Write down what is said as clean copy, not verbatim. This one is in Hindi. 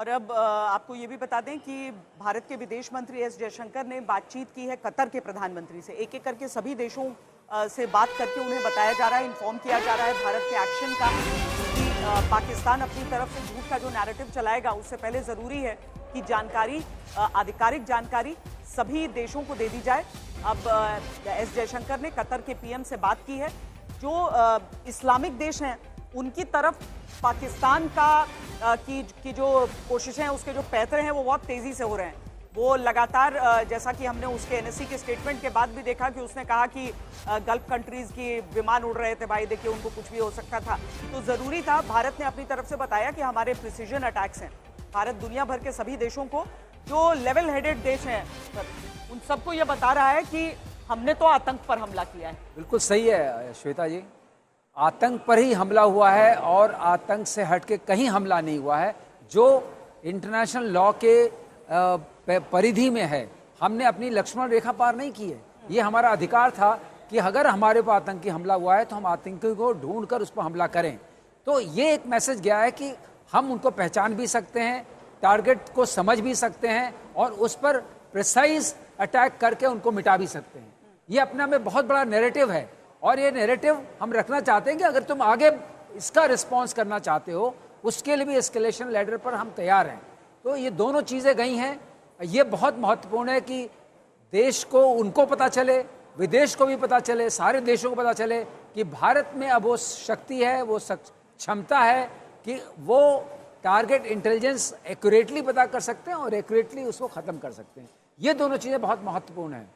और अब आपको ये भी बता दें कि भारत के विदेश मंत्री एस जयशंकर ने बातचीत की है कतर के प्रधानमंत्री से। एक एक करके सभी देशों से बात करके उन्हें बताया जा रहा है, इन्फॉर्म किया जा रहा है भारत के एक्शन का कि पाकिस्तान अपनी तरफ से झूठ का जो नैरेटिव चलाएगा उससे पहले ज़रूरी है कि जानकारी, आधिकारिक जानकारी सभी देशों को दे दी जाए। अब एस जयशंकर ने कतर के पीएम से बात की है। जो इस्लामिक देश हैं उनकी तरफ पाकिस्तान की जो कोशिशें हैं, उसके जो पैतरे हैं वो बहुत तेजी से हो रहे हैं। वो लगातार, जैसा कि हमने उसके एनएससी के स्टेटमेंट के बाद भी देखा कि उसने कहा कि गल्फ कंट्रीज की विमान उड़ रहे थे, भाई देखिए उनको कुछ भी हो सकता था। तो जरूरी था, भारत ने अपनी तरफ से बताया कि हमारे प्रिसीजन अटैक्स हैं। भारत दुनिया भर के सभी देशों को, जो लेवल हेडेड देश हैं, उन सबको ये बता रहा है कि हमने तो आतंक पर हमला किया है। बिल्कुल सही है श्वेता जी, आतंक पर ही हमला हुआ है और आतंक से हटके कहीं हमला नहीं हुआ है। जो इंटरनेशनल लॉ के परिधि में है, हमने अपनी लक्ष्मण रेखा पार नहीं की है। ये हमारा अधिकार था कि अगर हमारे पर आतंकी हमला हुआ है तो हम आतंकी को ढूंढकर उस पर हमला करें। तो ये एक मैसेज गया है कि हम उनको पहचान भी सकते हैं, टारगेट को समझ भी सकते हैं और उस पर प्रिसाइज अटैक करके उनको मिटा भी सकते हैं। ये अपने में बहुत बड़ा नैरेटिव है और ये नैरेटिव हम रखना चाहते हैं कि अगर तुम आगे इसका रिस्पॉन्स करना चाहते हो, उसके लिए भी एस्केलेशन लैडर पर हम तैयार हैं। तो ये दोनों चीज़ें गई हैं। ये बहुत महत्वपूर्ण है कि देश को, उनको पता चले, विदेश को भी पता चले, सारे देशों को पता चले कि भारत में अब वो शक्ति है, वो क्षमता है कि वो टारगेट इंटेलिजेंस एक्यूरेटली पता कर सकते हैं और एक्यूरेटली उसको ख़त्म कर सकते हैं। ये दोनों चीज़ें बहुत महत्वपूर्ण हैं।